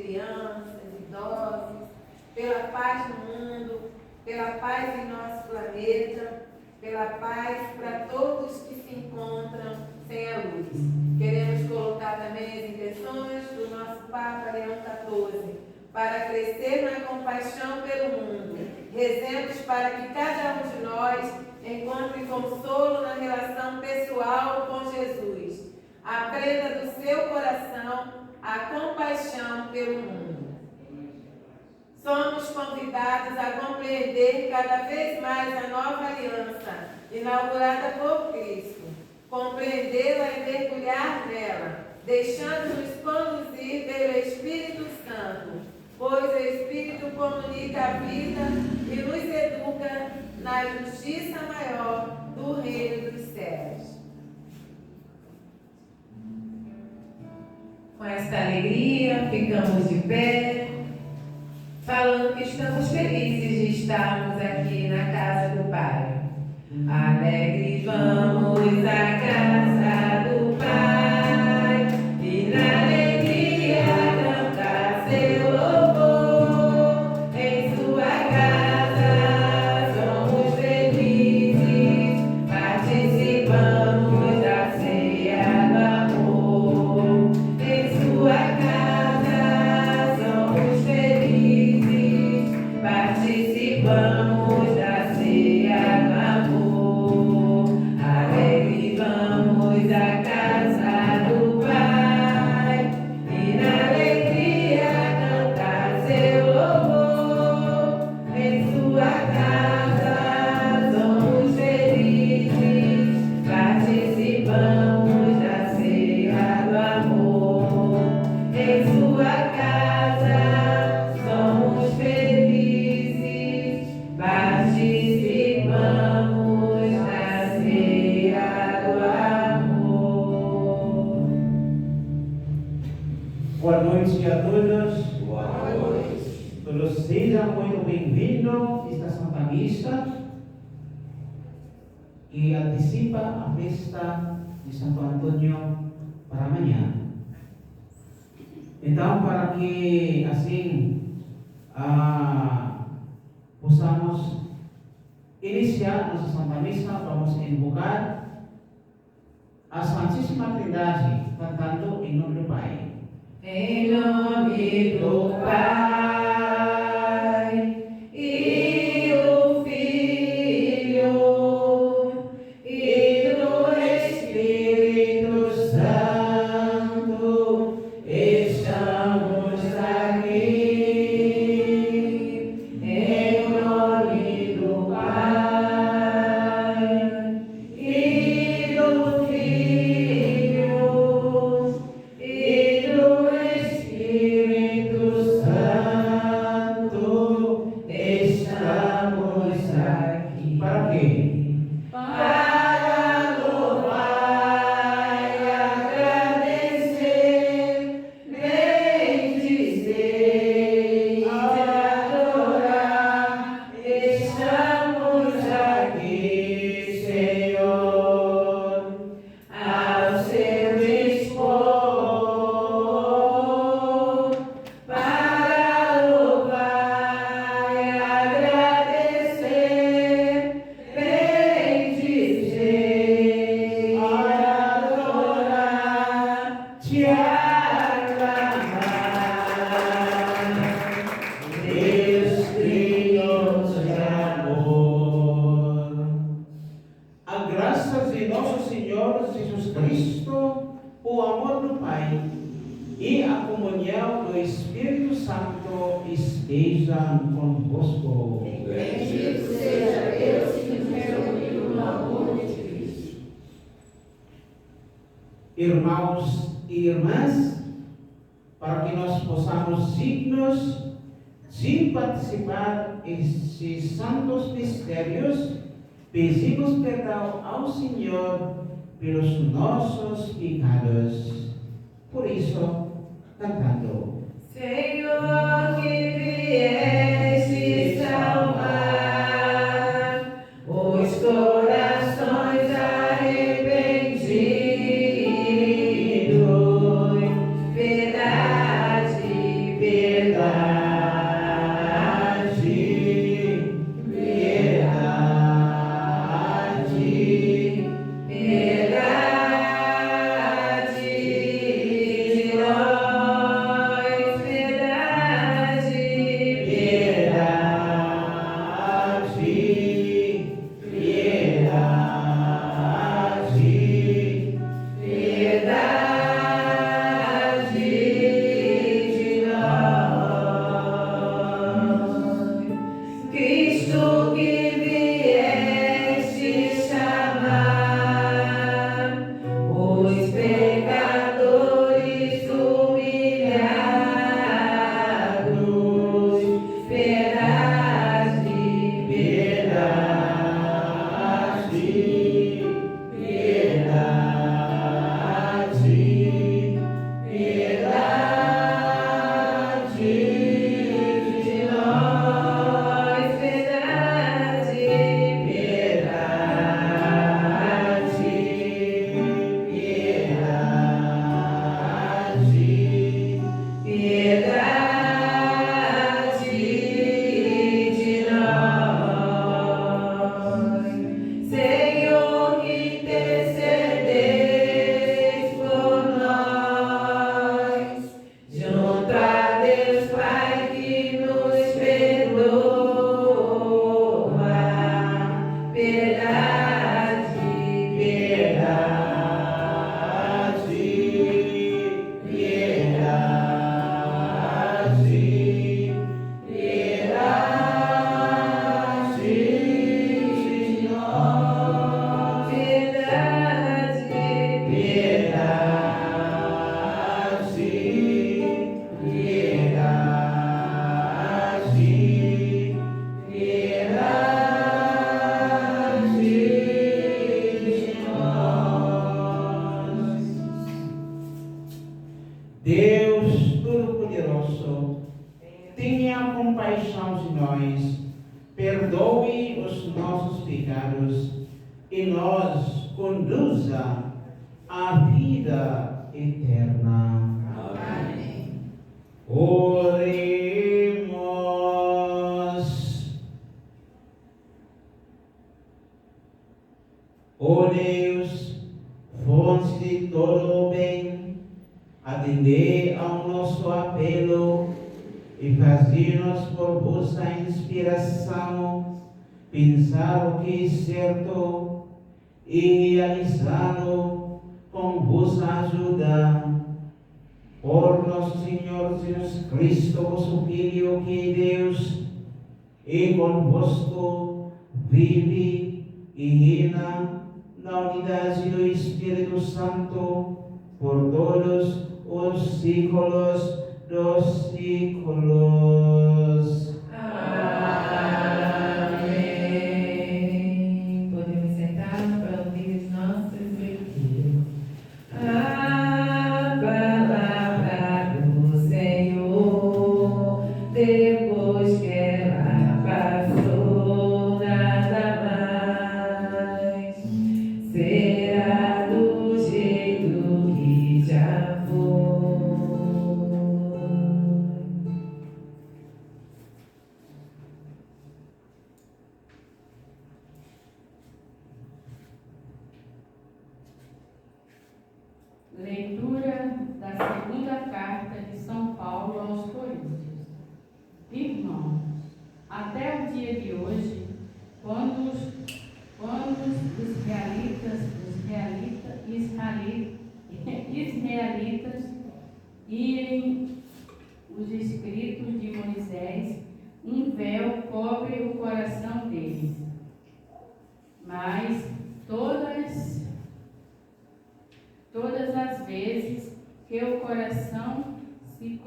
crianças, idosos, pela paz no mundo, pela paz em nosso planeta, pela paz para todos que se encontram sem a luz. Queremos colocar também as intenções do nosso Papa Leão XIV, para crescer na compaixão pelo mundo. Rezemos para que cada um de nós encontre consolo na relação pessoal com Jesus. Aprenda do seu coração a compaixão pelo mundo. Somos convidados a compreender cada vez mais a nova aliança, inaugurada por Cristo. Compreendê-la e mergulhar nela, deixando-nos conduzir pelo Espírito Santo, pois o Espírito comunica a vida e nos educa na justiça maior do reino dos céus. Com esta alegria, ficamos de pé, falando que estamos felizes de estarmos aqui na casa do Pai. Alegre vamos à casa do Pai, e na alegria cantar seu louvor. Em sua casa somos felizes, participamos da ceia do amor. Em sua casa somos felizes, participamos da ceia do amor. Alegre vamos à casa do Pai, e na alegria cantar seu louvor. Em sua casa somos felizes, participamos da ceia do amor. Em sua casa somos felizes, participamos da ceia do amor. Boa noite a todos. Boa noite. Todos sejam muito bem-vindos a esta Santa Missa que antecipa a festa de Santo Antônio para amanhã. Então, para que assim possamos iniciar nossa Santa Missa, vamos invocar a Santíssima Trindade, cantando em nome do Pai. Em nome do Pai e do Filho e do Espírito Santo, estamos aqui. Em nome do Pai e do Filho e do Espírito Santo, estamos aqui. Para quê? Para louvar e agradecer, bendizer e adorar, estamos aqui, Senhor, ao seu dispor, para louvar e agradecer, bendizer e adorar, te aclamar. Deus Deus de amor. A graça de nosso Senhor Jesus Cristo, o amor do Pai e a comunhão do Espírito Santo estejam convosco. Bendito seja Deus que nos reuniu no amor de Cristo. Irmãos e irmãs, para que nós possamos dignos de participar desses santos mistérios, pedimos perdão ao Senhor pelos nossos pecados. Por isso, cantando. Senhor, que vieste salvar os corações arrependidos, piedade, Deus Todo-Poderoso, tenha compaixão de nós, perdoe os nossos pecados e nos conduza à vida eterna. Amém. Oremos. Ó Deus, fonte de todo o bem, atendei ao nosso apelo e fazei-nos por vossa inspiração pensar o que é certo e realizá-lo com vossa ajuda. Por nosso Senhor Jesus Cristo, vosso Filho, que é Deus, e convosco vive e reina na unidade do Espírito Santo por todos os séculos dos séculos. Amém. Podemos sentar para ouvir os nossos leituras. A palavra do Senhor, depois que ela passou, nada mais será do jeito que já foi. Leitura da segunda carta de São Paulo aos Coríntios. Irmãos, até o dia de hoje, quando os israelitas irem os escritos de Moisés, um véu cobre o coração deles. Mas todas as vezes que o coração se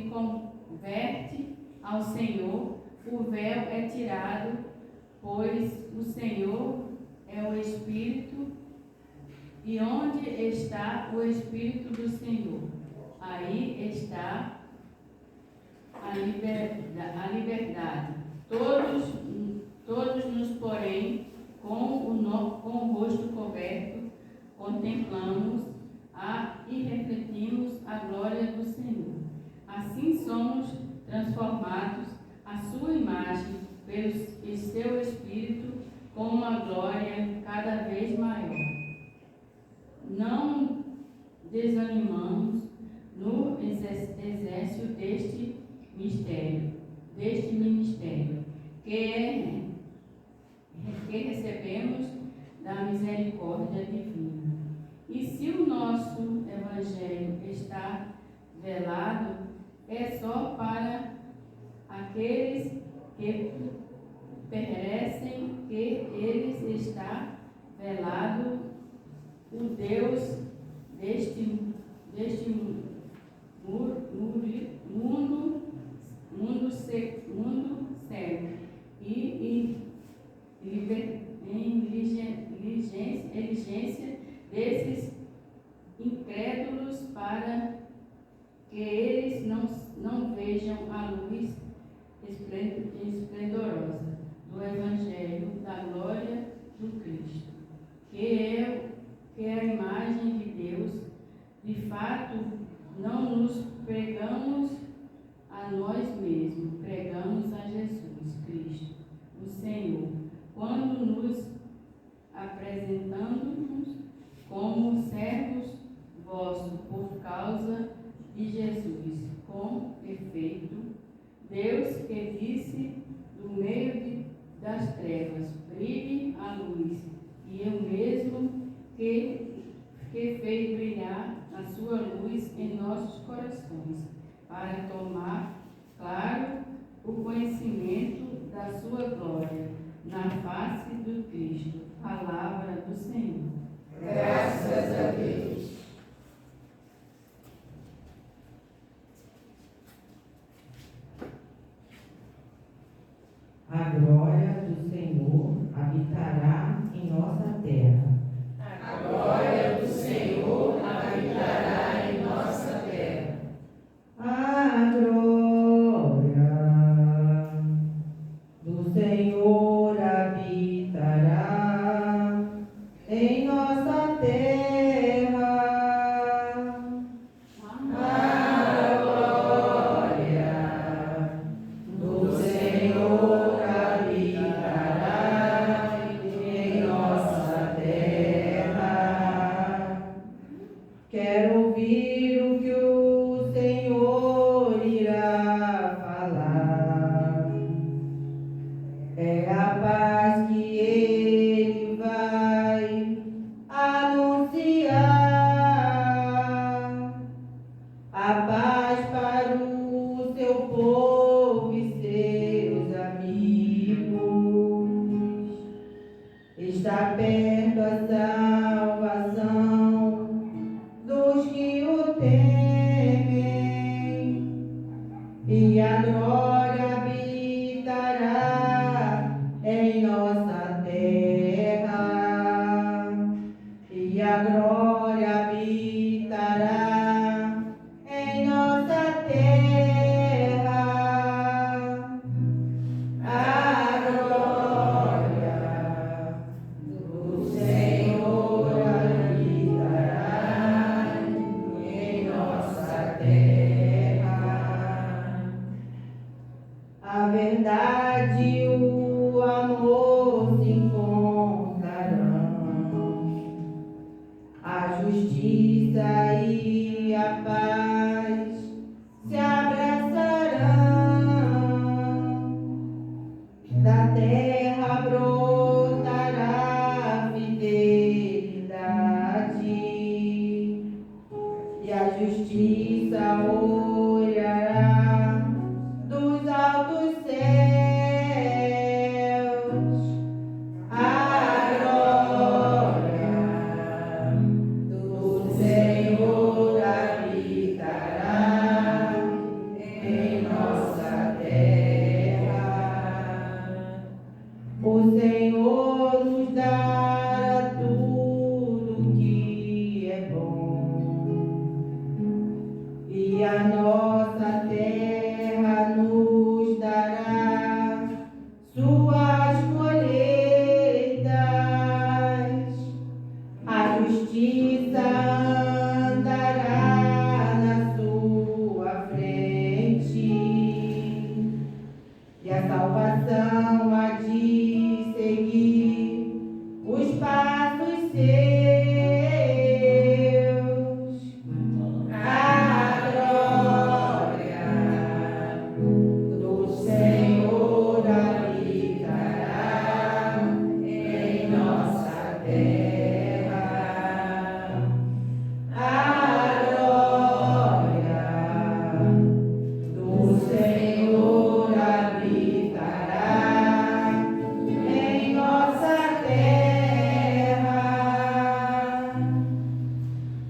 converte ao Senhor, o véu é tirado, pois o Senhor é o Espírito, e onde está o Espírito do Senhor, aí está a liberdade. Todos nos, porém, com o rosto coberto, contemplamos e refletimos a glória do Senhor. Assim somos transformados à sua imagem pelo seu Espírito com uma glória cada vez maior. Não desanimamos no exercício deste ministério que recebemos da misericórdia divina. E se o nosso Evangelho está velado, é só para aqueles que perecem que eles está velado o Deus deste mundo cego e inteligência desses incrédulos, para que eles não vejam a luz esplendorosa do Evangelho da glória do Cristo, que é a imagem de Deus. De fato, não nos pregamos a nós mesmos, pregamos a Jesus Cristo, o Senhor, quando nos apresentamos como servos vossos por causa de Jesus. Com efeito, Deus que disse do meio das trevas brilhe a luz, e eu mesmo que fez brilhar a sua luz em nossos corações, para tomar claro o conhecimento da sua glória na face do Cristo. Palavra do Senhor. Graças a Deus. A glória do Senhor habitará em nossa terra. A glória do Senhor habitará em nossa terra. paz para o seu povo e seus amigos. Está perto a salvação dos que o temem, e a glória habitará em nossa terra, e a glória habitará em nossa terra. A glória do Senhor habitará em nossa terra. A verdade e o amor se encontrarão, a justiça e a paz se abraçarão. Da terra brotará fidelidade, e a justiça olhará dos altos céus. A glória do Senhor habitará em nossa terra. O Senhor nos dará tudo que é bom, e a nossa terra nos dará suas colheitas. A justiça andará na sua frente, e a salvação há de seguir os passos seus. A glória do Senhor habitará em nossa terra. A glória do Senhor habitará em nossa terra.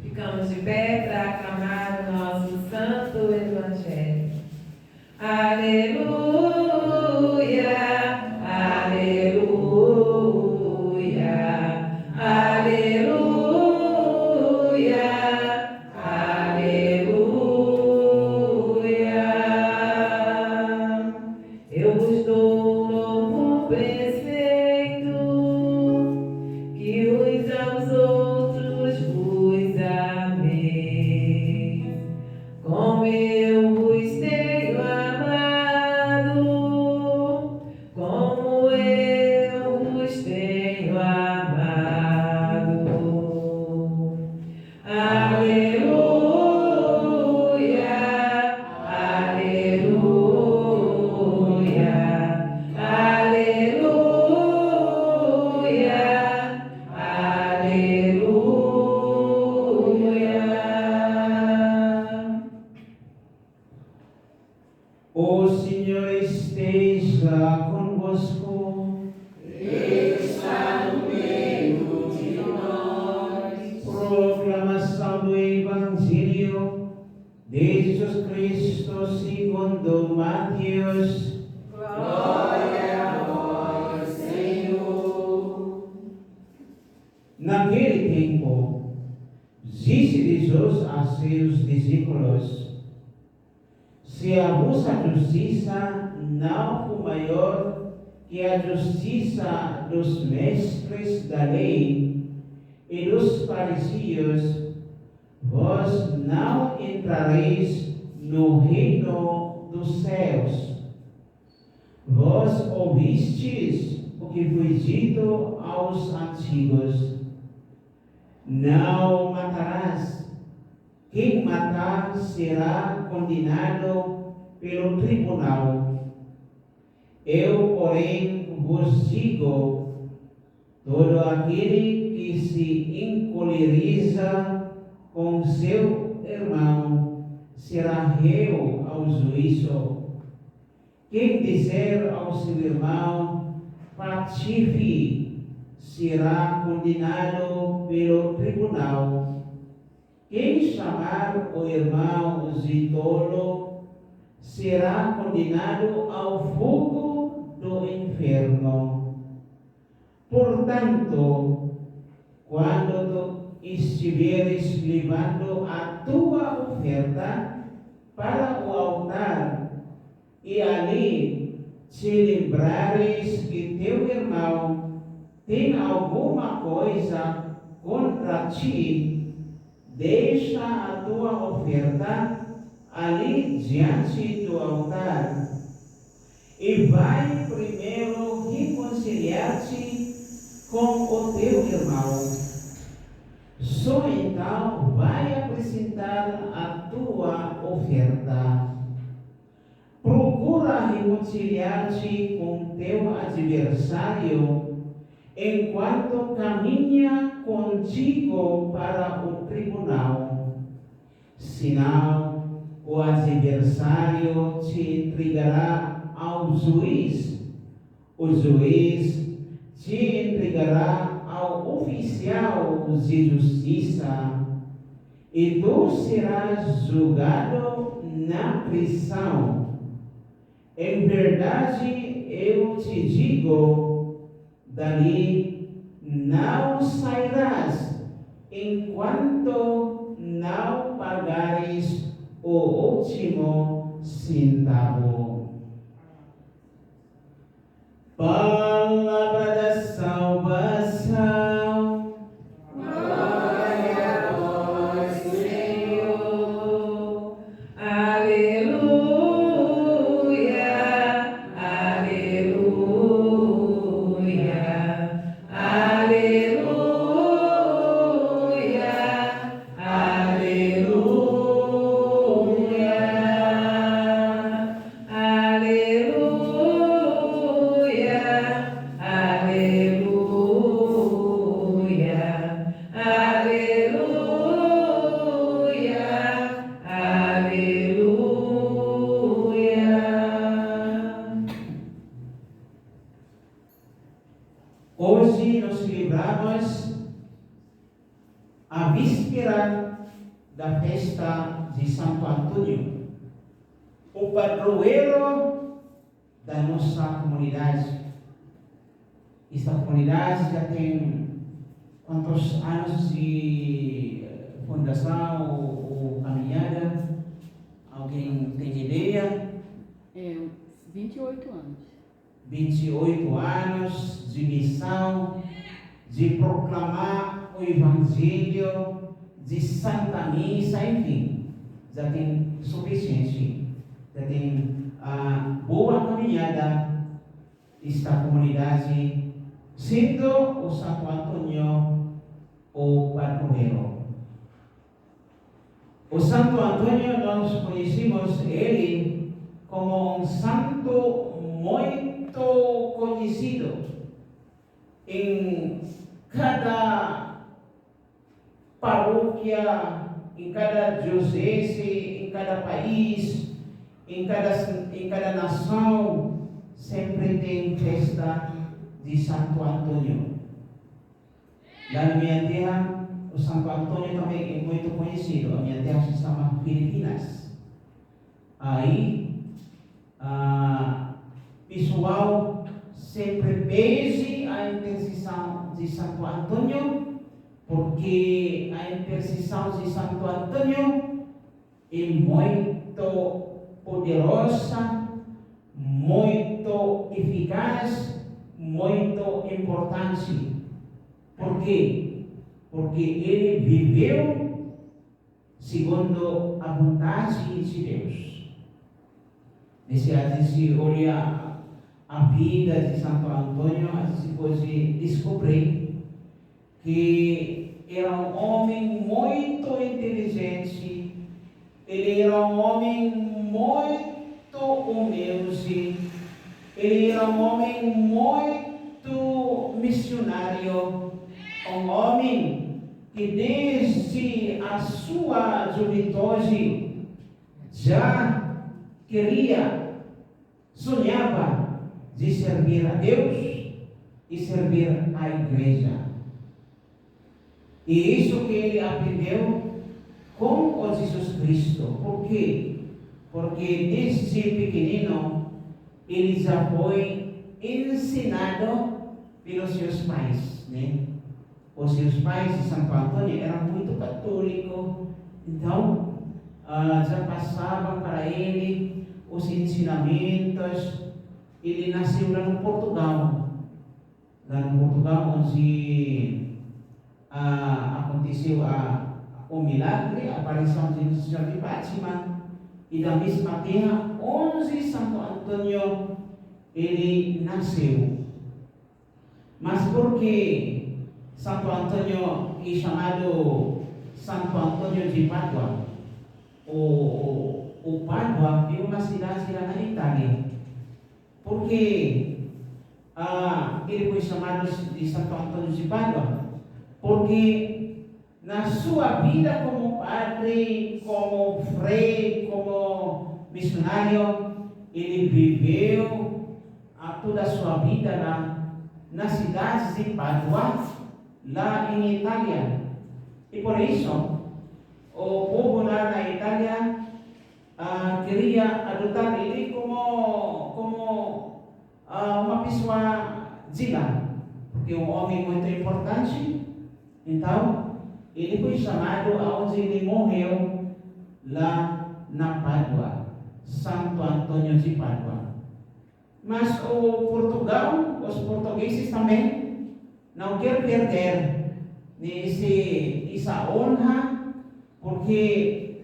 Ficamos de pé para aclamar o nosso santo evangelho. Aleluia, aleluia, aleluia, aleluia. Eu vos dou um novo preceito, que uns aos outros vos ameis, como eu vos tenho amado, como eu vos tenho amado. Aleluia, aleluia, aleluia, aleluia. O Senhor esteja convosco. Está no meio de nós. Proclamação do Evangelho de Jesus Cristo segundo Mateus. Glória a vós, Senhor. Naquele tempo, disse Jesus a seus discípulos: se a vossa justiça não for maior que a justiça dos mestres da lei e dos fariseus, vós não entrareis no reino dos céus. Vós ouvistes o que foi dito aos antigos: não matarás. Quem matar será condenado pelo tribunal. Eu, porém, vos digo: todo aquele que se encoleriza com seu irmão será réu ao juízo. Quem dizer ao seu irmão, patife, será condenado pelo tribunal. Quem chamar o irmão de tolo, será condenado ao fogo do inferno. Portanto, quando tu estiveres levando a tua oferta para o altar, e ali te lembrares que teu irmão tem alguma coisa contra ti, deixa a tua oferta ali diante do altar e vai primeiro reconciliar-te com o teu irmão. Só então vai apresentar a tua oferta. Procura reconciliar-te com teu adversário enquanto caminha contigo para o tribunal. Senão, o adversário te entregará ao juiz. O juiz te entregará ao oficial de justiça e tu serás julgado na prisão. Em verdade, eu te digo, dali não sairás enquanto não pagares o último centavo. Palavra da salvação. Glória a vós, Senhor. Aleluia, aleluia, aleluia, aleluia, aleluia, aleluia, aleluia, aleluia. Hoje nós celebramos a víspera da festa de Santo Antônio, o padroeiro da nossa comunidade. Esta comunidade já tem quantos anos de fundação ou caminhada? Alguém tem ideia? 28 anos. 28 anos de missão, de proclamar o Evangelho, de Santa Missa, enfim, já tem suficiente, já tem a boa caminhada esta comunidade, sendo o Santo Antônio o padroeiro. O Santo Antônio, nós conhecemos ele como um santo muito conhecido em cada paróquia, em cada diocese, em cada país, em cada nação, sempre tem festa de Santo Antônio. Lá na minha terra, o Santo Antônio também é muito conhecido. A minha terra se chama Filipinas. Aí, pessoal sempre pede a intercessão de Santo Antônio, porque a intercessão de Santo Antônio é muito poderosa, muito eficaz, muito importante. Por quê? Porque ele viveu segundo a vontade de Deus. Se a gente olha a vida de Santo Antônio, a gente pode descobrir que era um homem muito inteligente, ele era um homem muito humilde, ele era um homem muito missionário, um homem que desde a sua juventude já queria, sonhava de servir a Deus e servir a igreja. E isso que ele aprendeu com o Jesus Cristo. Por quê? Porque desde pequenino ele já foi ensinado pelos seus pais, né? Os seus pais de Santo Antônio eram muito católicos, então já passavam para ele os ensinamentos. Ele nasceu lá no Portugal, onde aconteceu o milagre, a aparição de Nossa Senhora de Fátima, e da mesma terra onde Santo Antônio ele nasceu. Mas por que Santo Antônio é chamado Santo Antônio de Pádua? O Pádua é uma cidade lá na Itália. Por que ele foi chamado de Santo Antônio de Pádua? Porque na sua vida como padre, como frei, como missionário, ele viveu toda a sua vida lá na cidade de Pádua, lá em Itália. E por isso, o povo lá na Itália queria adotar ele como uma pessoa de lá, porque é um homem muito importante. Então, ele foi chamado aonde ele morreu, lá na Pádua, Santo Antônio de Pádua. Mas os portugueses também não querem perder essa honra, porque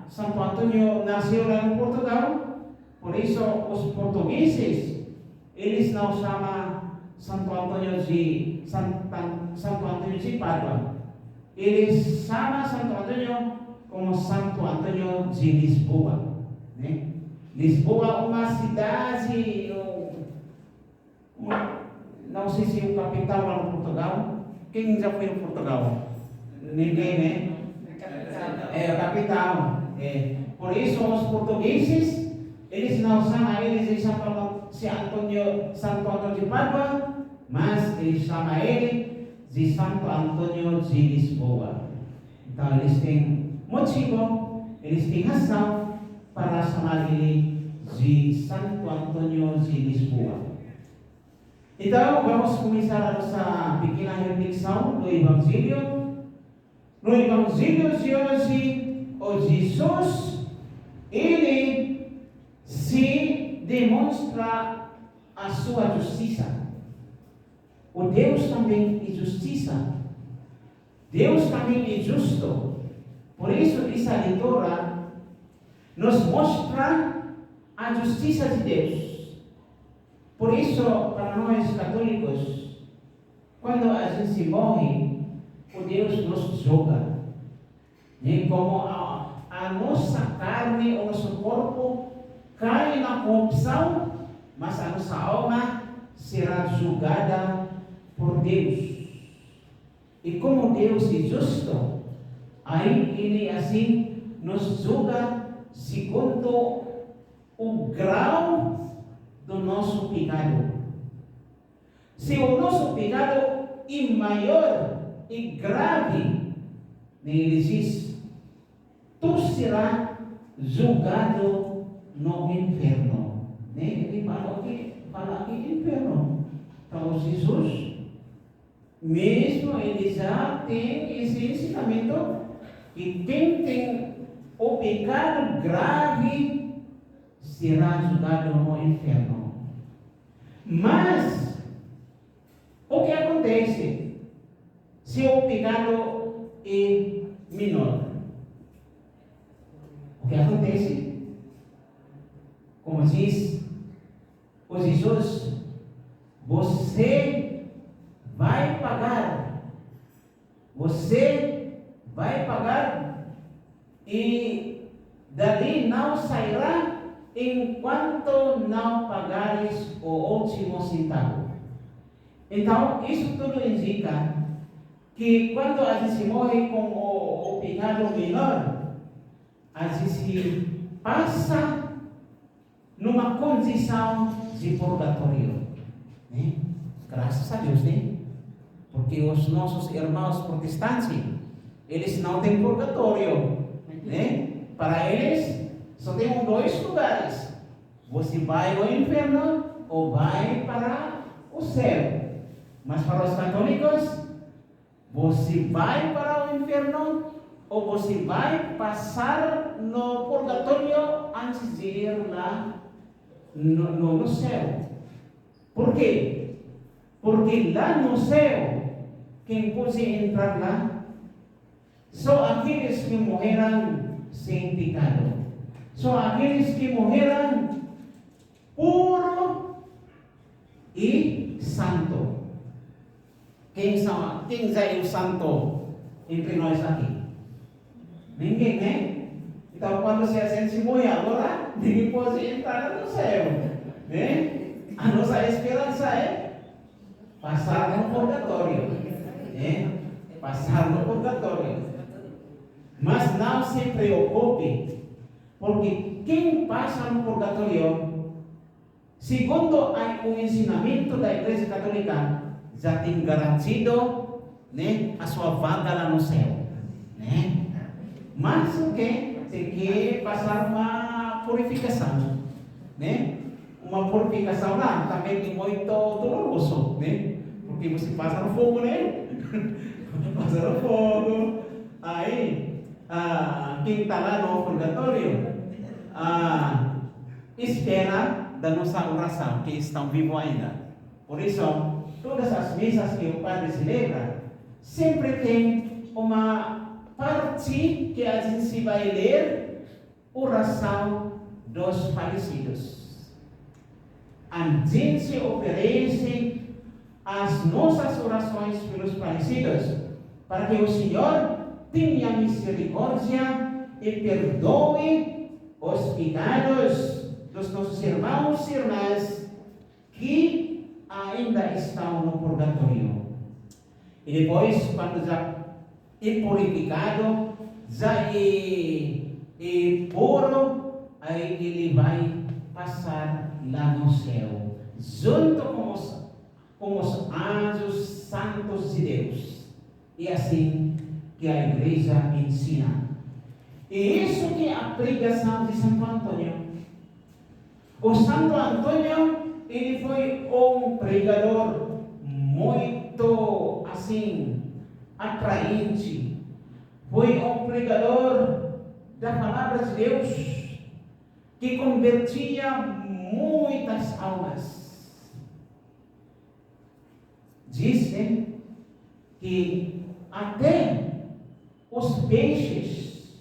Santo Antônio nasceu lá no Portugal. Por isso, os portugueses, eles não chamam Santo Antônio de Pádua. Eles chamam Santo Antônio como Santo Antônio de Lisboa, né? Lisboa é uma cidade, não sei se é o capital lá no Portugal. Quem já foi no Portugal? Ninguém, né? É a capital. Por isso, os portugueses, eles não chamam eles de Santo Antônio de Pádua, mas eles chamam ele de Santo Antônio de Lisboa. Então, eles têm motivo, eles têm razão para chamar ele de Santo Antônio de Lisboa. Então, vamos começar a nossa pequena reflexão do Evangelho. No Evangelho de hoje, o Jesus, ele se demonstra a sua justiça. O Deus também é justiça. Deus também é justo. Por isso, essa leitura nos mostra a justiça de Deus. Por isso, para nós católicos, quando a gente morre, o Deus nos julga. E como a nossa carne, o nosso corpo cai na corrupção, mas a nossa alma será julgada por Deus. E como Deus é justo, aí ele assim nos julga segundo o grau do nosso pecado. Se o nosso pecado é maior e grave, ele diz: tu serás julgado no inferno. Ele fala aqui inferno. Então Jesus, mesmo ele já tem esse ensinamento, que quem tem o pecado grave será julgado no inferno. Mas o que acontece se o pecado é menor? O que acontece? Como diz o Jesus, você vai pagar. Você vai pagar e dali não sairá enquanto não pagares o último centavo. Então, isso tudo indica que quando a gente morre com o pecado menor, às vezes passa numa condição de purgatório, né? Graças a Deus, né? Porque os nossos irmãos protestantes, eles não têm purgatório, né? Para eles, só tem dois lugares. Você vai ao inferno ou vai para o céu. Mas para os católicos, você vai para o inferno ou você vai passar no purgatório antes de ir lá no céu. Por quê? Porque lá no céu, quem pode entrar lá? Só aqueles que morreram sem pecado. Só aqueles que morreram puro e santo. Quem já é o santo entre nós aqui? Ninguém, né? Então, quando se a gente morre agora, ninguém pode entrar no céu, né? A nossa esperança é passar no purgatório, né? Passar no purgatório. Mas não se preocupe, porque quem passa no purgatório, segundo o ensinamento da Igreja Católica, já tem garantido, né, a sua vaga lá no céu, né? Mas o que? Tem que passar uma purificação, né? Uma purificação lá também é muito doloroso, né? Porque você passa no fogo, né? Passa no fogo. Aí, quem está lá no purgatório, espera da nossa oração, que estão vivos ainda. Por isso, todas as missas que o padre celebra, sempre tem uma parte que a gente vai ler, oração dos falecidos. A gente oferece as nossas orações pelos falecidos, para que o Senhor tenha misericórdia e perdoe os pecados dos nossos irmãos e irmãs que ainda estão no purgatório. E depois, quando já é purificado, já é puro, aí ele vai passar lá no céu, junto com os anjos santos de Deus. E assim que a igreja ensina. E isso que é a pregação de Santo Antônio. O Santo Antônio, ele foi um pregador muito assim atraente. Foi um pregador da palavra de Deus que convertia muitas almas. Dizem que até os peixes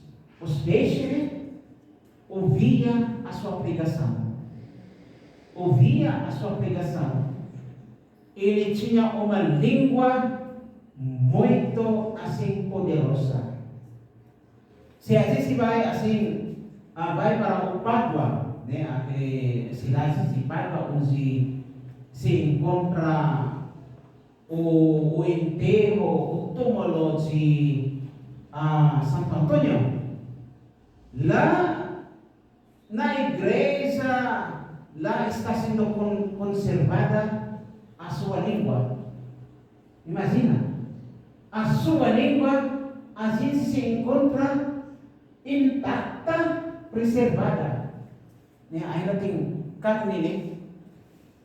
ouviam a sua pregação. Ele tinha uma língua muito assim poderosa. Se a gente vai assim, vai para o Pádua, né, aquela cidade de Pádua, onde se encontra o enterro, o túmulo de Santo Antônio. Lá na igreja, lá está sendo conservada a sua língua. Imagina, a sua língua a gente se encontra intacta, preservada, né? Ainda tem carne, né?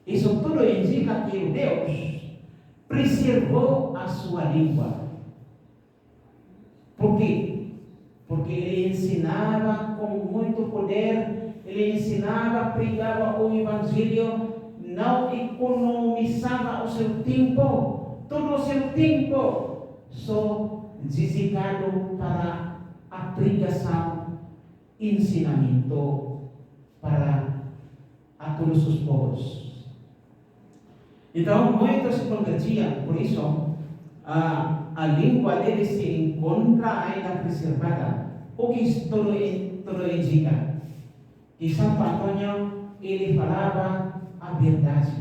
Isso tudo indica que o Deus preservou a sua língua. Por quê? Porque ele ensinava com muito poder, ele ensinava, pregava o Evangelho, não economizava o seu tempo, todo o seu tempo, só dedicado para a pregação, ensinamento para a todos os povos. Então, muitos se convertiam, por isso, a língua dele se encontra ainda preservada. O que tudo indica? Que Santo Antônio, ele falava a verdade.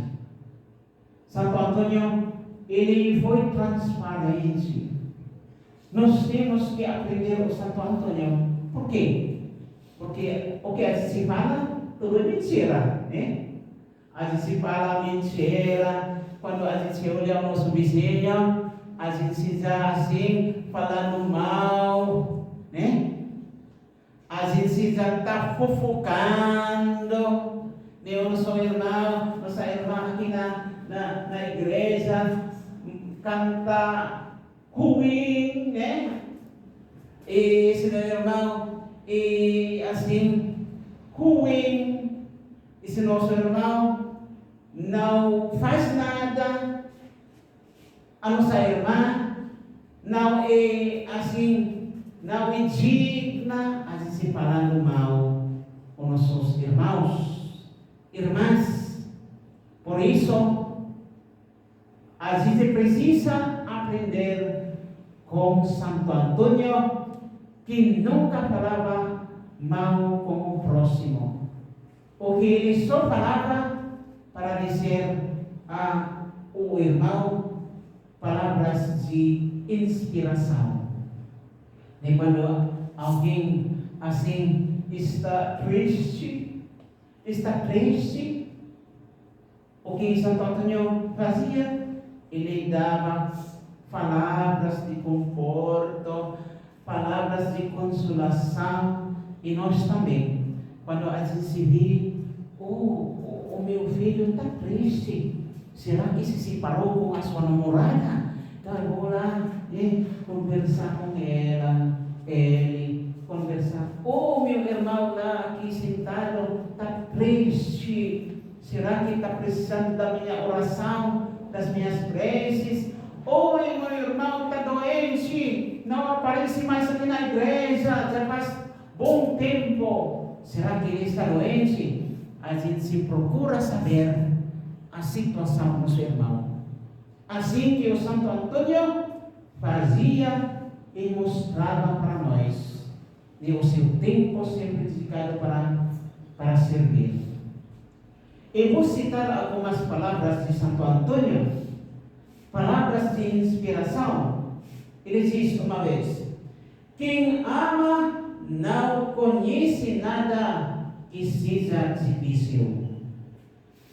Santo Antônio, ele foi transparente. Nós temos que aprender o Santo Antônio. Por quê? Porque o que a gente fala, tudo é mentira, né? A gente fala mentira, quando a gente olha o nosso vizinho, a gente já assim, falando mal, né? A gente já está fofocando, né? O nosso irmão, nossa irmã aqui na igreja, canta ruim, né? E esse meu irmão, e assim, ruim, esse nosso irmão não faz nada, a nossa irmã não é assim, não é digna, a gente falando mal com nossos irmãos, irmãs. Por isso, a gente precisa aprender com Santo Antônio, que nunca falava mal com o próximo, porque ele só falava para dizer ao irmão palavras de inspiração. E quando alguém assim está triste, o que Santo Antônio fazia? Ele dava palavras de conforto, palavras de consolação, e nós também, quando a gente vê, o meu filho está triste, será que se separou com a sua namorada? Então eu vou lá conversar com ela, ele conversar. Meu irmão lá aqui sentado está triste, será que está precisando da minha oração, das minhas preces? Meu irmão está doente, não aparece mais aqui na igreja, já faz bom tempo. Será que ele está doente? A gente procura saber a situação do nosso irmão. Assim que o Santo Antônio fazia e mostrava para nós, e o seu tempo sempre dedicado para servir. Eu vou citar algumas palavras de Santo Antônio, palavras de inspiração. Ele diz uma vez: quem ama não conhece nada que seja difícil.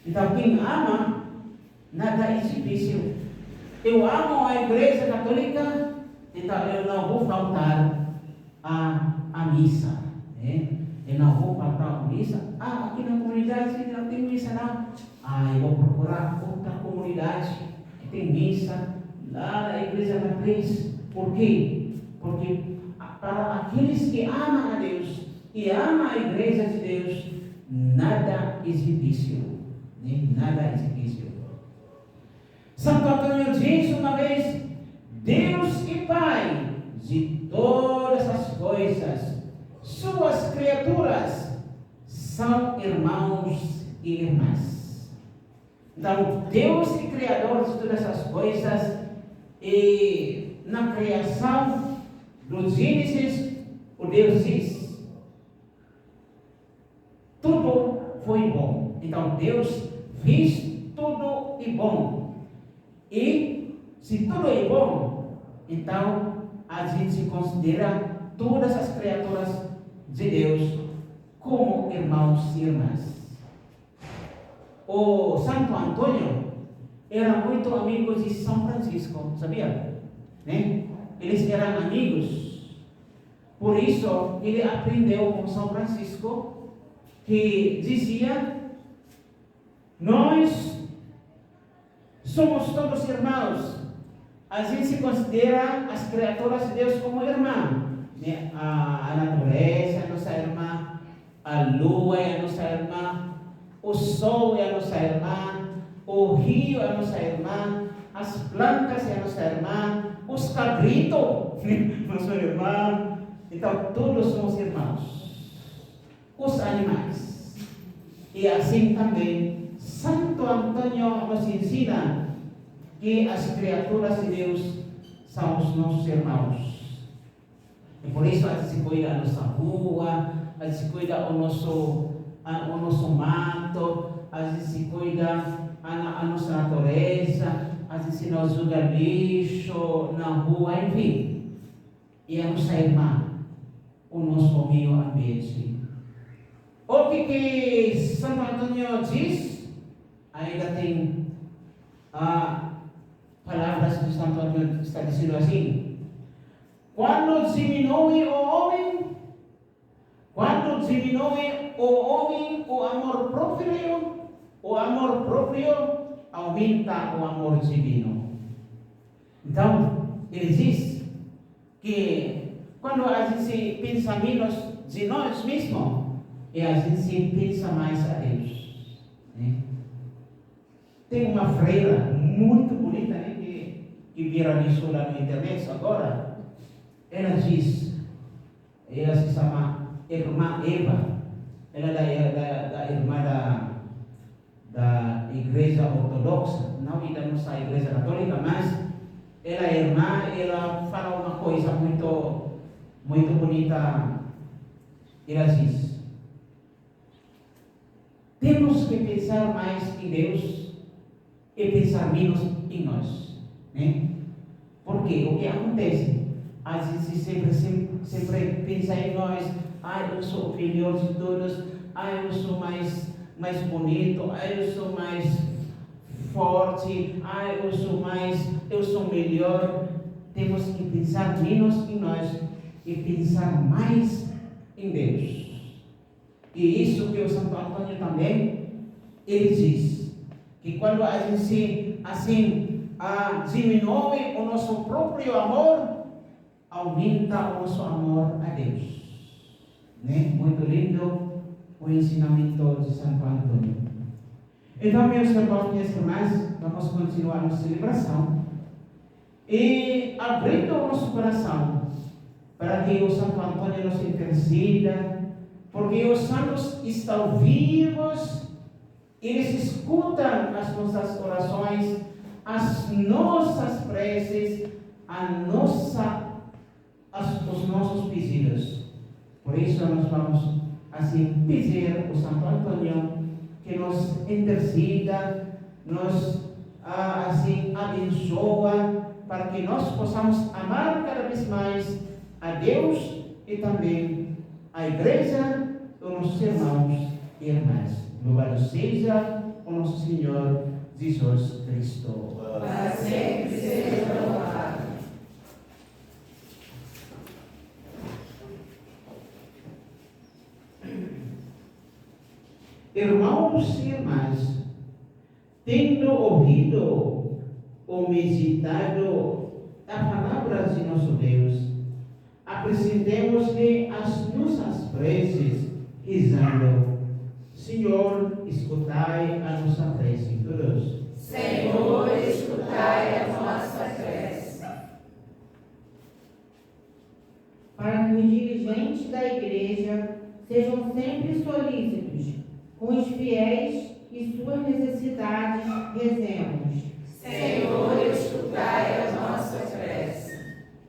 Então, quem ama, nada é difícil. Eu amo a Igreja Católica, então eu não vou faltar à missa, né? Eu não vou faltar à missa. Aqui na comunidade não tem missa, não. Eu vou procurar outra comunidade que tem missa, lá na Igreja Matriz. Por quê? Porque para aqueles que amam a Deus e amam a Igreja de Deus, nada é difícil, né? Nada é difícil. Santo Antônio diz uma vez: Deus e Pai de todas as coisas, suas criaturas são irmãos e irmãs. Então, Deus é Criador de todas as coisas, e na criação do Gênesis, o Deus diz: tudo foi bom. Então, Deus fez tudo e bom. E se tudo é bom, então a gente considera todas as criaturas de Deus como irmãos e irmãs. O Santo Antônio era muito amigo de São Francisco, sabia? Né? Eles eram amigos. Por isso, ele aprendeu com São Francisco, que dizia: nós somos todos irmãos. A gente se considera as criaturas de Deus como irmã, né? A natureza é a nossa irmã, a lua é a nossa irmã, o sol é a nossa irmã, o rio é a nossa irmã, as plantas é a nossa irmã, os cabritos, nosso irmão. Então, todos somos irmãos. Os animais. E assim também, Santo Antônio nos ensina que as criaturas de Deus são os nossos irmãos. E por isso a gente cuida da nossa rua, a gente cuida do nosso mato, a gente cuida a nossa natureza, a gente não joga lixo na rua, enfim. E a nossa irmã, o nosso meio ambiente. que Santo Antônio diz, ainda tem palavras de Santo Antônio que está dizendo assim: quando diminui o amor próprio aumenta o amor divino. Então, ele diz que quando a gente pensa menos de nós mesmos, a gente pensa mais a Deus. Né? Tem uma freira muito bonita, né, que viralizou lá na internet agora. Ela diz, ela se chama Irmã Eva. Ela é da irmã da Igreja Ortodoxa, não da nossa Igreja Católica, mas ela é irmã. Ela fala uma coisa muito bonita. Ela diz: temos que pensar mais em Deus e pensar menos em nós, né? Porque o que acontece? A gente sempre pensa em nós. Eu sou o melhor de todos. Eu sou mais bonito. Eu sou mais forte. Eu sou melhor. Temos que pensar menos em nós e pensar mais em Deus. E isso que o Santo Antônio também, ele diz, que quando a gente assim diminui o nosso próprio amor, aumenta o nosso amor a Deus. Né? Muito lindo o ensinamento de Santo Antônio. Então, meus irmãos, minhas irmãs, vamos continuar a nossa celebração e abrindo o nosso coração para que o Santo Antônio nos interceda, porque os santos estão vivos, eles escutam as nossas orações, as nossas preces, os nossos pedidos. Por isso nós vamos assim pedir ao Santo Antônio que nos interceda, nos assim abençoa, para que nós possamos amar cada vez mais a Deus e também a Igreja, os nossos irmãos e irmãs. Louvado seja o nosso Senhor Jesus Cristo. Para sempre seja louvado. Irmãos e irmãs, tendo ouvido ou meditado a palavra de nosso Deus, apresentemos-lhe as nossas preces, rezando: Senhor, escutai a nossa prece. Todos. Senhor, escutai a nossa prece. Para que os dirigentes da Igreja sejam sempre solícitos com os fiéis e suas necessidades, rezemos. Senhor, escutai a nossa prece.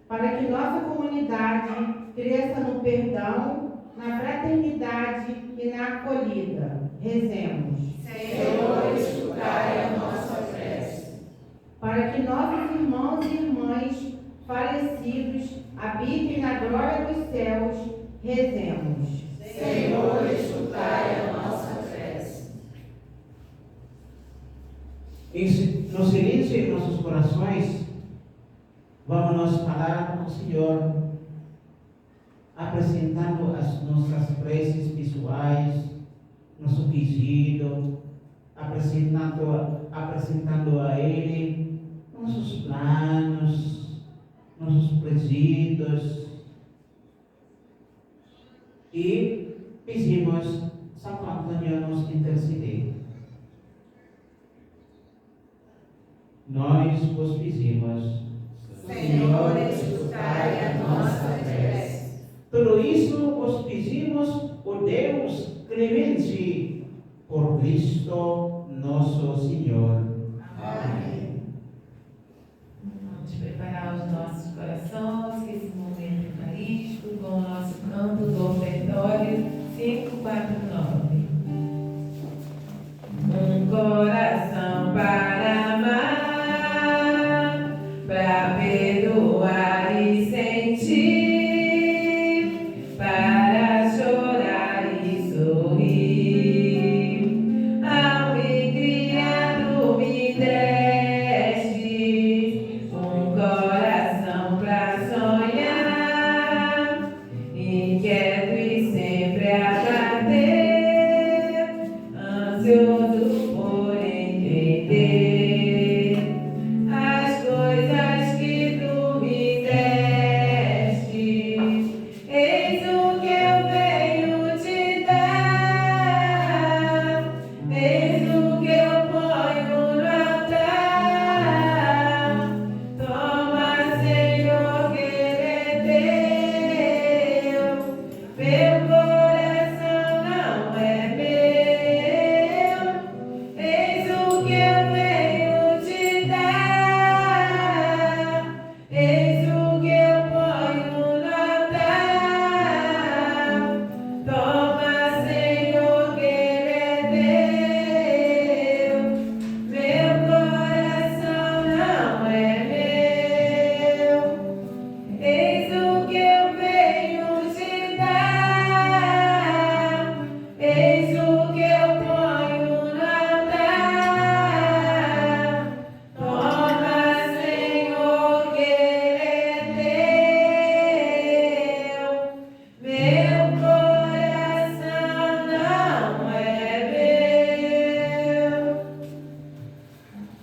Para que nossa comunidade cresça no perdão, na fraternidade e na acolhida, rezemos. Senhor, escutai a nossa prece. Para que nossos irmãos e irmãs falecidos habitem na glória dos céus, rezemos. Senhor, escutai a nossa prece. No silêncio de nossos corações, vamos nos falar com o Senhor, apresentando as nossas preces pessoais, nosso pedido, apresentando a Ele nossos planos, nossos pedidos, e pedimos Santo Antônio nos interceder. Nós vos pedimos, Senhor, escutai a nossa prece. tudo isso vos pedimos, ó Deus clemente, por Cristo nosso Senhor. Amém. Vamos preparar os nossos corações, que esse momento eucarístico, com o nosso canto do ofertório 549. Um coração para amar, para perdoar e sentir, para chorar e sorrir.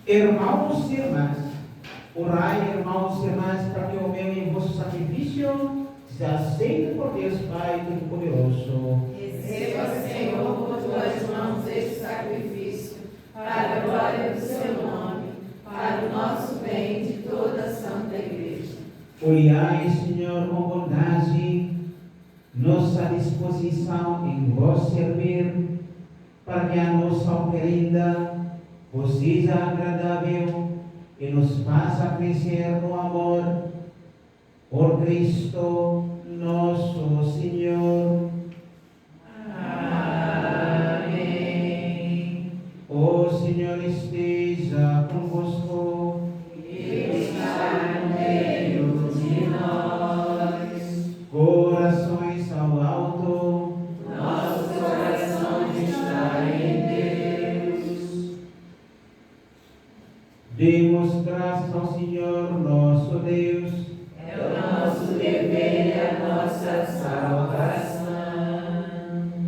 Irmãos e irmãs, orai, irmãos e irmãs, para que o meu e vosso sacrifício seja aceito por Deus Pai Todo-Poderoso. Receba, Senhor, por tuas mãos este sacrifício, para a glória do seu nome, para o nosso bem de toda a Santa Igreja. Olhai, Senhor, com bondade nossa disposição em vos servir, para que a nossa oferenda vos seja agradável e nos faça crescer no amor. Por Cristo nosso Senhor. Amém. O Senhor esteja convosco. Está no meio de nós. Corações ao alto. Nosso coração está em Deus. Demos graças ao Senhor nosso Deus. É o nosso dever e a nossa salvação.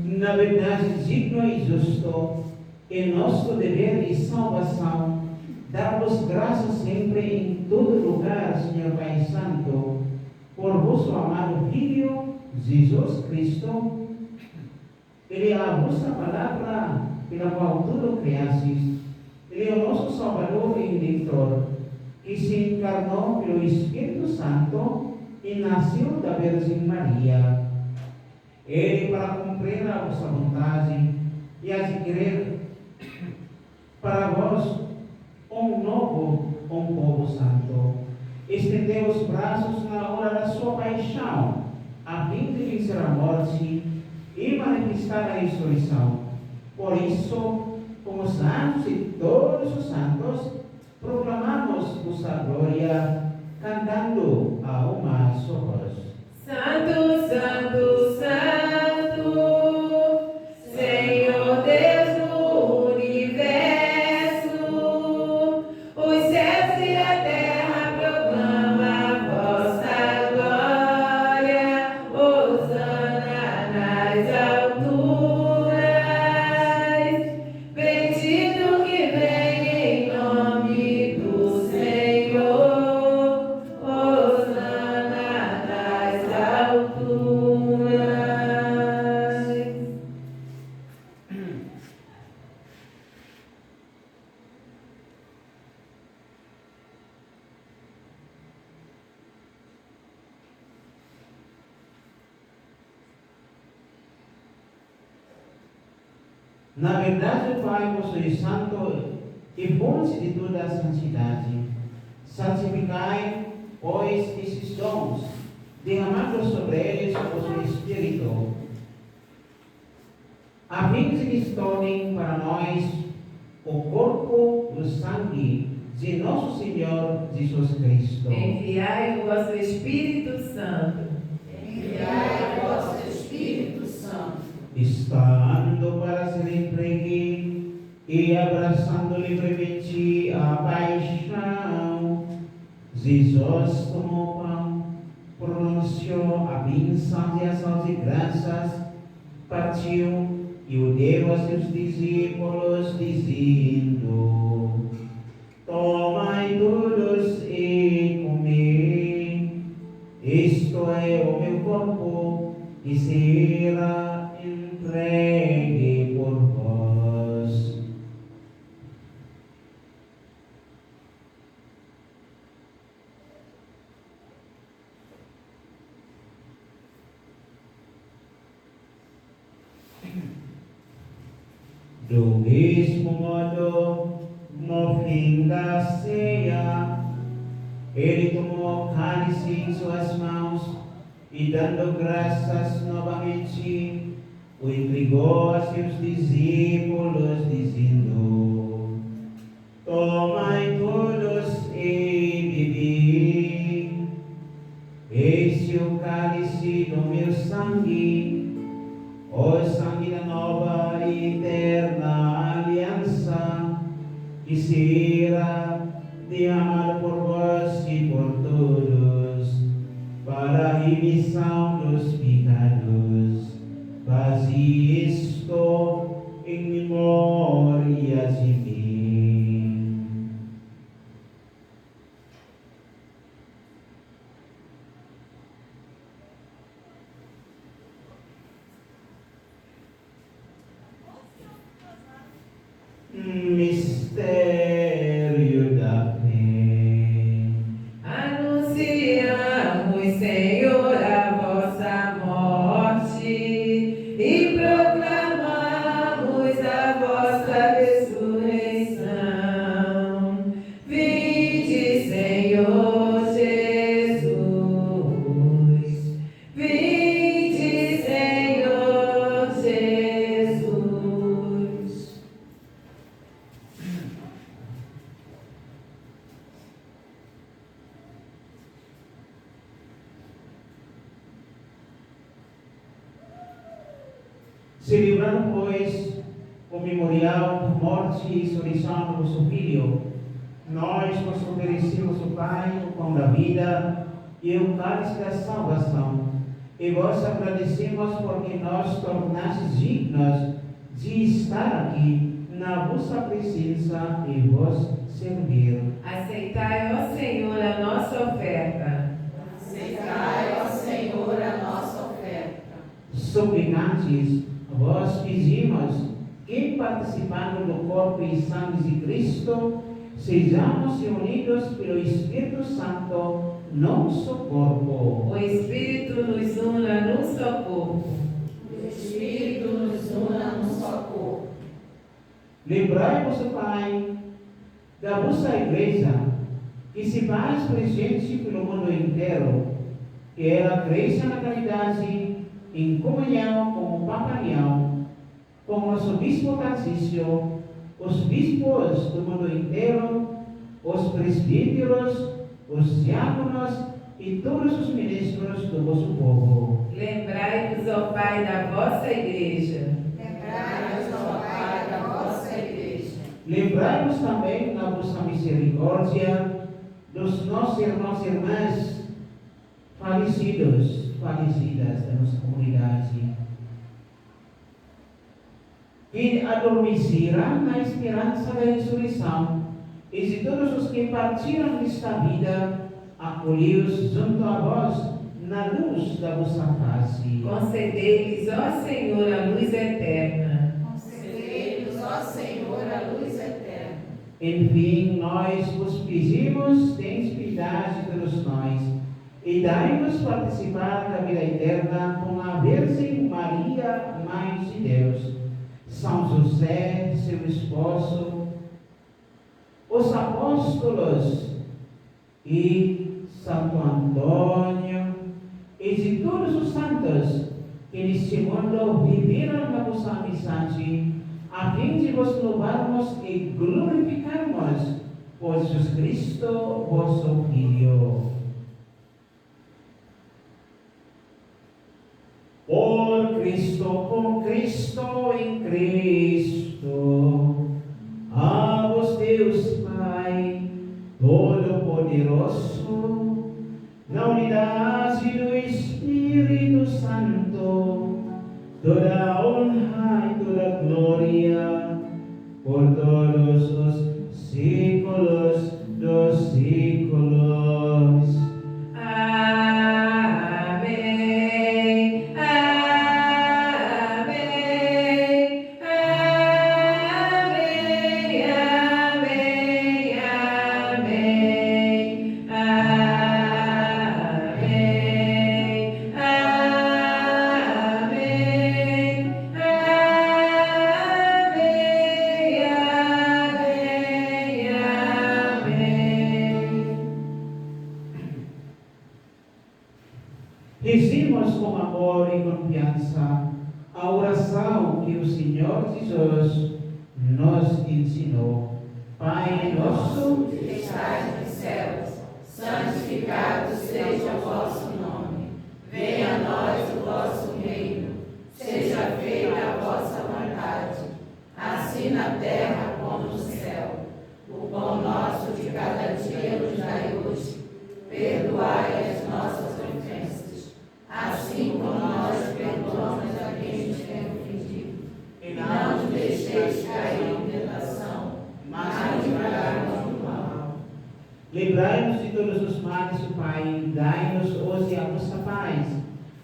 Na verdade, digno e justo é nosso dever e salvação dar-vos graças sempre em todo lugar, Senhor Pai Santo, por vosso amado Filho, Jesus Cristo. Ele é a vossa palavra pela qual tudo criastes. Ele é o nosso Salvador e Redentor, que se encarnou pelo Espírito Santo e nasceu da Virgem Maria. Ele, para cumprir a vossa vontade e adquirir para vós um povo santo, estendeu os braços na hora da sua paixão, a fim de vencer a morte e manifestar a ressurreição. Por isso, como os anjos e todos os santos, proclamamos vossa glória, cantando a uma só voz. Santo, Santo, Santo, Senhor Deus do universo, os céus e a terra proclamam a vossa glória, hosana nas alturas, bendito que vem em nome do Senhor, hosana nas alturas. Na verdade, Pai, vós sois santo e fonte de toda a santidade. Santificai, pois, esses dons, derramando sobre eles o vosso Espírito, a fim de que se tornem para nós o corpo e o sangue de nosso Senhor Jesus Cristo. Enviai o vosso Espírito Santo. Enviai o vosso Espírito Santo, Estando para ser entregue e abraçando livremente a paixão, Jesus tomou o pão, pronunciou a bênção de ação de graças, partiu e o deu a seus discípulos, dizendo: tomai todos e comei, isto é o meu corpo, que será entregue por vós. Do mesmo modo, no fim da ceia, ele tomou o cálice em suas mãos e, dando graças novamente, o entregou a seus discípulos, dizendo: tomai todos e bebi, este é o cálice do meu sangue, o sangue da nova e eterna aliança, que será derramado por vós e por todos, para a remissão dos pecados. Faze isto em memória de mim. Mistério da fé. Anunciamos, Senhor, a vossa morte e proclamamos a vossa ressurreição. Vinde, Senhor Jesus. Vinde, Senhor Jesus. Celebrando, pois, o memorial da morte e ressurreição do vosso Filho, nós vos oferecemos o Pai, o pão da vida e o cálice da salvação. E vos agradecemos porque nós tornastes dignos de estar aqui na vossa presença e vos servir. Aceitai, ó Senhor, a nossa oferta. Aceitai, ó Senhor, a nossa oferta. Suplicantes, vós pedimos que, participando do corpo e sangue de Cristo, sejamos unidos pelo Espírito Santo num só corpo. O Espírito nos una num só corpo. O Espírito nos una num só corpo. Lembrai-vos, Pai, da vossa Igreja, que se faz presente pelo mundo inteiro, que ela cresça na caridade, em comunhão com o Papa Leão, com o nosso Bispo Tarcísio, os bispos do mundo inteiro, os presbíteros, os diáconos e todos os ministros do vosso povo. Lembrai-vos, ó Pai, da vossa Igreja. Lembrai-vos, ó Pai, da vossa Igreja. Lembrai-vos também na vossa misericórdia dos nossos irmãos e irmãs falecidas da nossa comunidade, que adormeceram na esperança da ressurreição, e de todos os que partiram desta vida, acolhei-os junto a vós na luz da vossa face. Concedei-lhes, ó Senhor, a luz eterna. Concedei-nos, ó Senhor, a luz eterna. Enfim, nós vos pedimos, tens piedade de todos nós, e dai-nos participar da vida eterna com a Virgem Maria, Mãe de Deus, São José, seu esposo, os apóstolos e Santo Antônio, e de todos os santos que neste mundo viveram na vossa amizade, a fim de vos louvarmos e glorificarmos por Jesus Cristo, vosso Filho. Por Cristo, com Cristo, em Cristo, a vos Deus Pai Todo-Poderoso, na unidade do Espírito Santo, toda a honra e toda a glória, por todos os séculos dos séculos. Amém. Amém. Amém. Amém. Amém. Amém. Rezemos com amor e confiança a oração que o Senhor Jesus nos ensinou. Pai nosso, Que estais nos céus, santificado seja o vosso nome. Venha a nós o vosso reino. Seja feita a vossa vontade, assim na terra como no céu. O pão nosso de cada dia nos dai hoje. Perdoai as nossas ofensas, assim como nós perdoamos a quem nos tem ofendido. E não nos deixeis cair em tentação, mas livrai-nos do mal. livrai-nos de todos os males, o Pai, dai-nos hoje a vossa paz.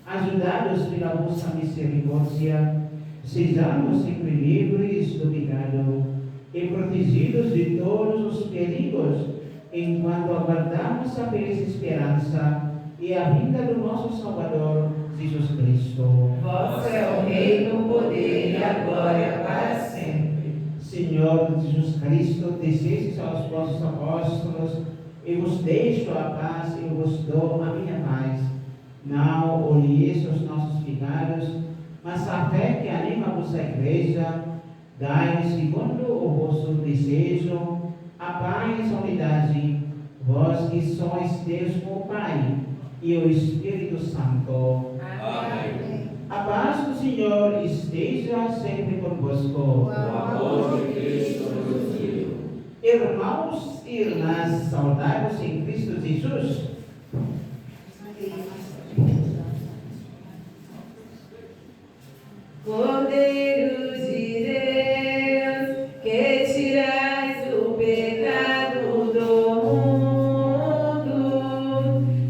Ajudados pela vossa misericórdia, sejamos sempre livres do pecado e protegidos de todos os perigos, enquanto aguardamos a feliz esperança e a vinda do nosso Salvador, Jesus Cristo. Vosso é o reino, o poder e a glória para sempre. Senhor Jesus Cristo, dissestes aos vossos apóstolos: eu vos deixo a paz, eu vos dou a minha paz. Não olheis os nossos pecados, mas a fé que anima a vossa igreja. Dai, segundo o vosso desejo, a paz e a unidade, vós que sois Deus o Pai e o Espírito Santo. Amém. A paz do Senhor esteja sempre convosco. O amor de Cristo nos uniu. Irmãos e irmãs, saudai-vos em Cristo Jesus. Cordeiro de Deus, que tirais o pecado do mundo,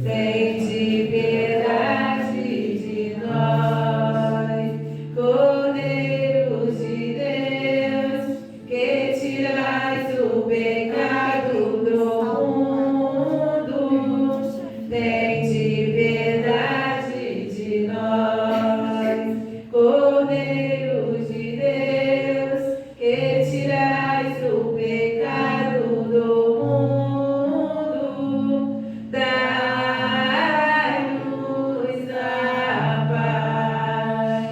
tende piedade de nós. Cordeiro de Deus, que tirais o pecado do mundo, tende piedade de nós. Cordeiro de Deus, que tirais o pecado do mundo, dai-nos a paz.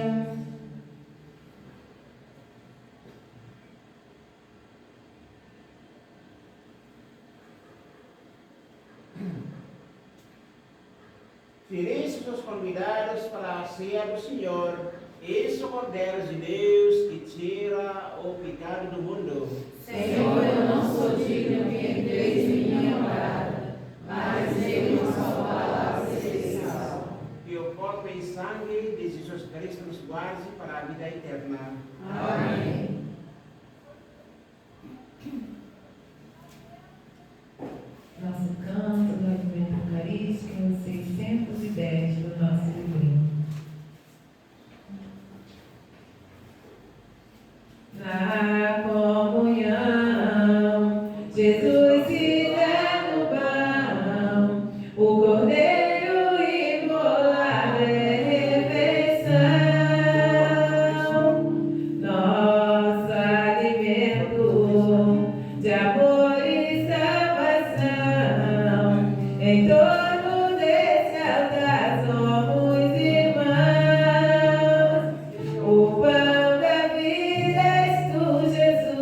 Felizes os convidados para a ceia do Senhor. Esse é o Cordeiro de Deus que tira o pecado do mundo. Senhor, eu não sou digno que entreis em minha morada, mas diga uma só palavra e serei salvo. Que o corpo e sangue de Jesus Cristo nos guarde para a vida eterna. Amém. Nosso canto do alimento eucarístico, 610 do nosso livrinho. Na comunhão, Jesus se dá no pão, o cordeiro imolado é refeição, nosso alimento de amor e salvação. Em torno desse altar somos irmãos. O pão da vida és tu, Jesus.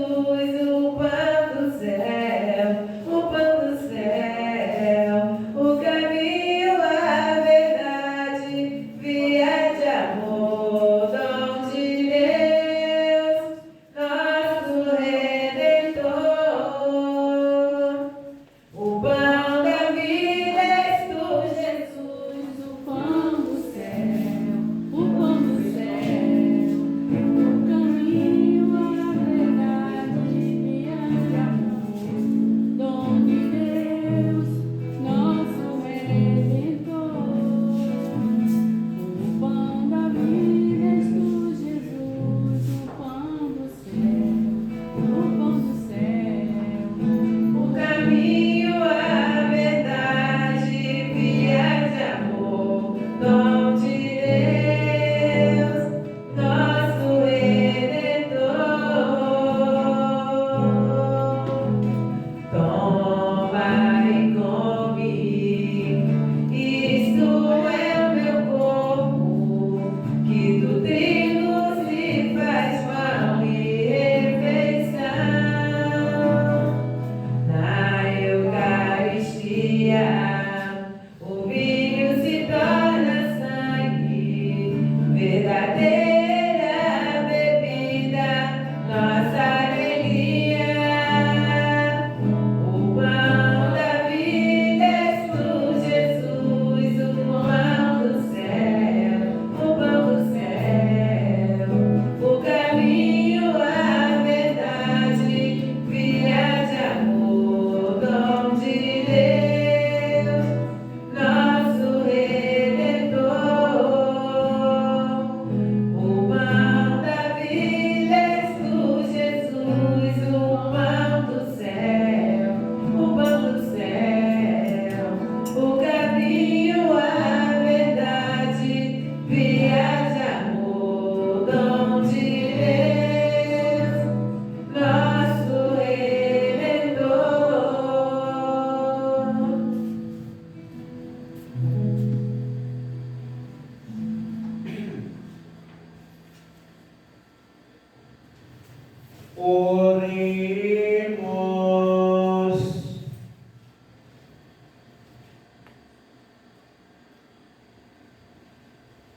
Oremos.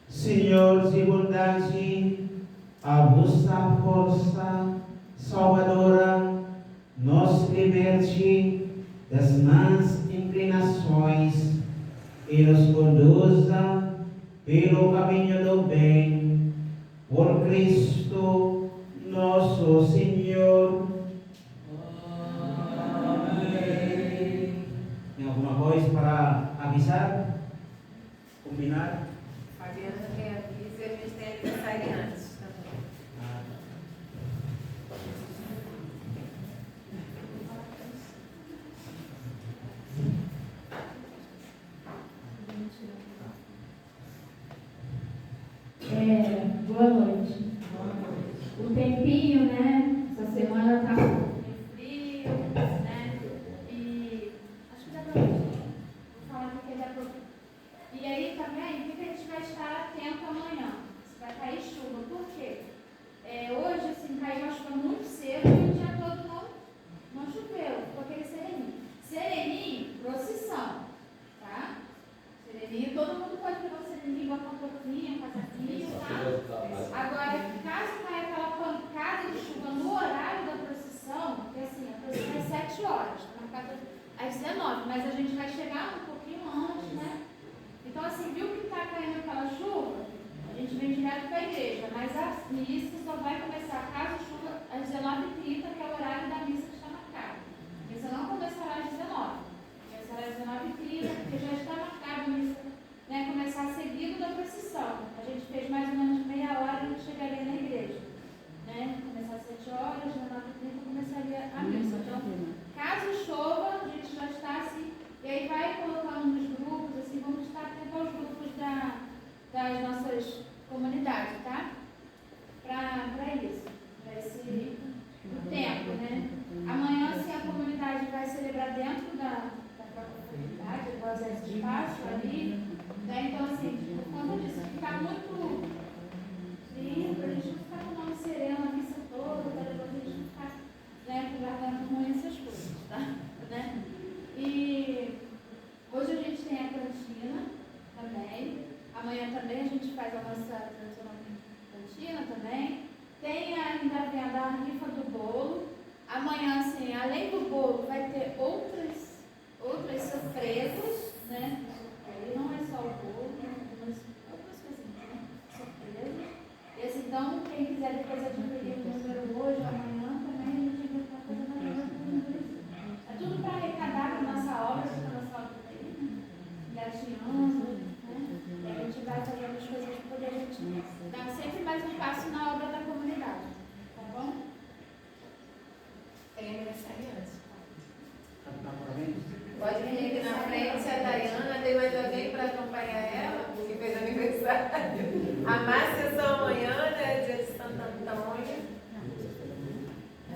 Senhor de bondade, a vossa força salvadora nos liberte das más inclinações e nos conduza pelo caminho do bem, por Cristo nosso Senhor. Amém. Tem alguma coisa para avisar? Combinar? Fabiana tem aviso e a gente tem aniversariantes também. Boa noite. O tempinho, né? Essa semana tá frio, né? E acho que dá pra ouvir. Vou falar porque dá pra ouvir. E aí também, o que a gente vai estar atento amanhã? Se vai cair chuva. Por quê? Hoje, assim, caiu uma chuva muito cedo e o dia todo não choveu. Ficou aquele sereninho. Sereninho, procissão, tá? Sereninho, todo mundo pode pegar o sereninho, botar um pouquinho, um casaquinho, tá? Agora, caso caia aquela pancada de chuva no horário da procissão, porque assim, a procissão é 7 horas, tá marcada às 19, mas a gente vai chegar um pouquinho antes, né? Então, assim, viu que está caindo aquela chuva? A gente vem direto para a igreja, mas a missa só vai começar, caso chuva, às 19h30, que é o horário da missa que está marcado. A missa não começará às 19h, começará às 19h30, porque já está marcado a missa, né, começar seguido da procissão. A gente fez mais ou menos meia hora e chegaria na igreja. Né? Começar às 7 horas, às 19h30 começaria a missa. Então, caso chova, a gente já está assim, e aí vai colocando nos grupos, assim, vamos estar atentos aos grupos das nossas comunidades, tá? Para isso, para esse tempo, né? Amanhã, assim, a comunidade vai celebrar dentro da própria comunidade, igual esse espaço ali, né? Então, assim, por conta disso, ficar muito frio, para a gente não ficar com o nome sereno a missa toda, para depois a gente não ficar, né, com garganta ruim, essas coisas, tá? Né? E hoje a gente tem a cantina também. Amanhã também a gente faz a nossa tradicional cantina também. Tem ainda a venda a rifa do bolo. Amanhã, assim, além do bolo, vai ter outras surpresas, né? Aí não é só o bolo, tem algumas outras coisinhas, né? Surpresas. E assim, então, quem quiser depois adquirir o número hoje ou amanhã, também a gente vai estar fazendo a número. É tudo para arrecadar para a nossa obra, para a nossa obra aí, gatinhando, né? E a gente vai fazendo as coisas para poder a gente dar sempre mais um passo na obra da comunidade, tá bom? Tem aniversariante. Pode vir aqui na frente a Dayana, tem mais alguém para acompanhar ela, que fez aniversário. A Márcia só amanhã, né? Dia de Santo Antônio.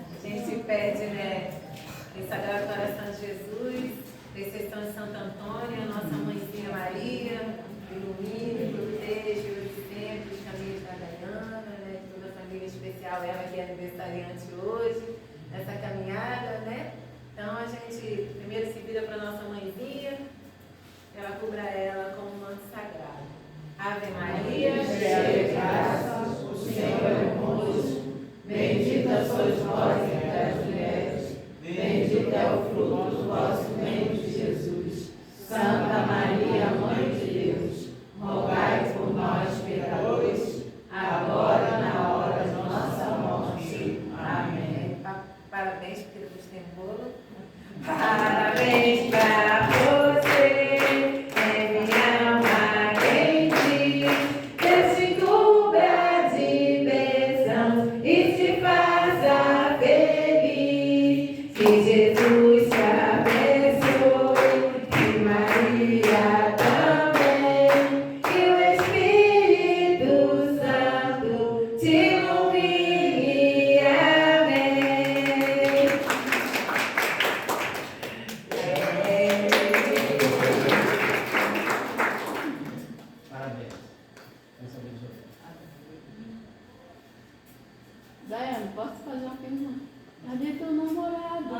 A gente pede, né? Em Sagrado Coração de Jesus, Intercessão de Santo Antônio, a nossa mãezinha Maria, ilumine, proteja os sempre os caminhos da Dayana, né? Toda a família especial, ela que é aniversariante hoje, nessa caminhada, né? Então a gente primeiro se vira para a nossa mãezinha, ela cubra ela com um manto sagrado. Ave Maria, cheia de graça, o Senhor é convosco. Bendita sois vós entre as mulheres, bendito é o fruto do vosso ventre, Jesus. Santa Maria, Mãe de Deus, rogai por nós, pecadores, agora na hora de nossa morte. Amém. Parabéns, porque depois tem bolo. Parabéns para você, minha alma quente, Deus te cubra de bênçãos e te faça feliz. Que Jesus te abençoe, que Maria também, que o Espírito Santo te ilumine. Amém. Daiane, posso fazer uma pergunta? Cadê teu namorado?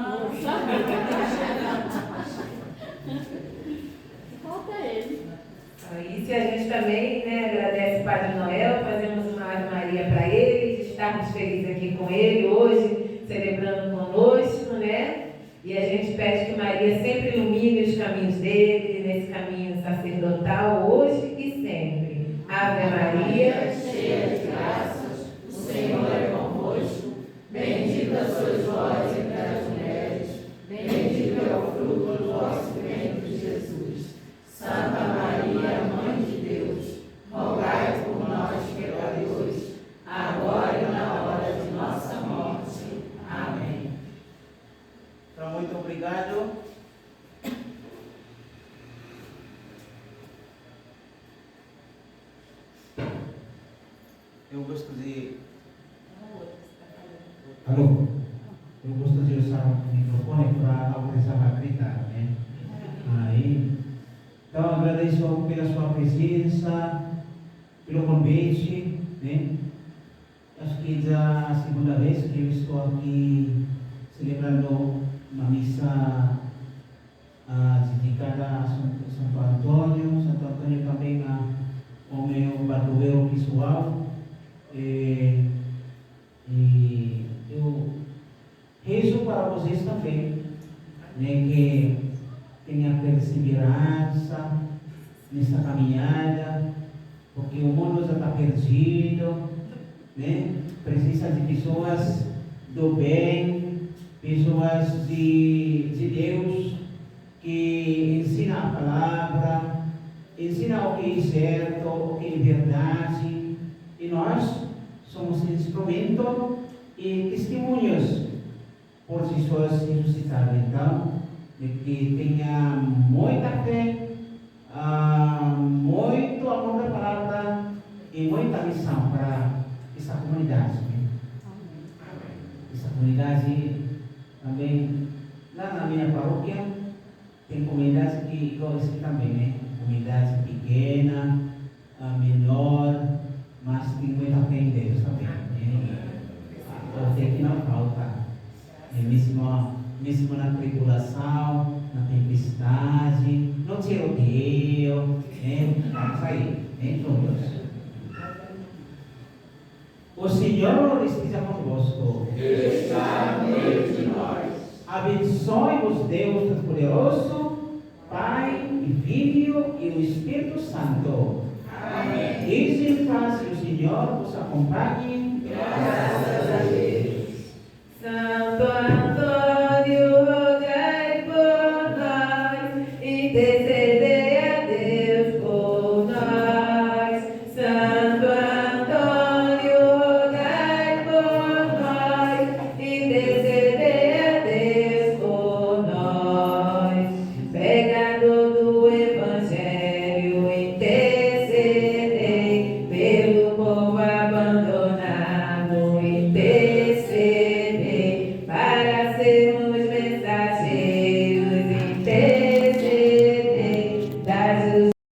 Falta ele. E se a gente também, né, agradece o Padre Noel, fazemos uma Ave Maria para ele, de estarmos felizes aqui com ele hoje, celebrando conosco, né? E a gente pede que Maria sempre ilumine os caminhos dele, nesse caminho sacerdotal, hoje e sempre. Ave Maria, cheia de graças, o Senhor é convosco. Bendita sois vós entre as mulheres. Bendito é o fruto do vosso ventre, Jesus. Santa Maria, Mãe de Deus, rogai por nós, pecadores, agora e na hora de nossa morte. Amém. Então, muito obrigado. Eu gosto de... Alô? Eu gosto de usar o microfone para autorizar a gritar, né? Aí. Então, agradeço pela sua presença, pelo convite, né? Acho que já é a segunda vez que eu estou aqui celebrando uma missa dedicada a Santo Antônio. Santo Antônio também o meu padroeiro pessoal. E eu rezo para vocês também, né, que tenha perseverança nessa caminhada, porque o mundo já está perdido, né? Precisa de pessoas do bem, pessoas de Deus, que ensinam a palavra, ensinam o que é certo, o que é verdade, e nós somos instrumento e testemunhos por Jesus ressuscitado. Então, de que tenha muita fé, muito amor da palavra e muita missão para essa comunidade. Essa comunidade também, lá na minha paróquia, tem comunidades que igual esse também, né? Comunidade pequena, menor, mas tem muita fé em Deus também. Eu sei que não falta. Mesmo na tribulação, na tempestade, no tiroteio, estamos aí, juntos. O Senhor esteja convosco. Está no meio de nós. Abençoe-vos, Deus Todo-Poderoso, Pai e Filho e o Espírito Santo. Amém. Ide em paz e o Senhor vos acompanhe. Graças a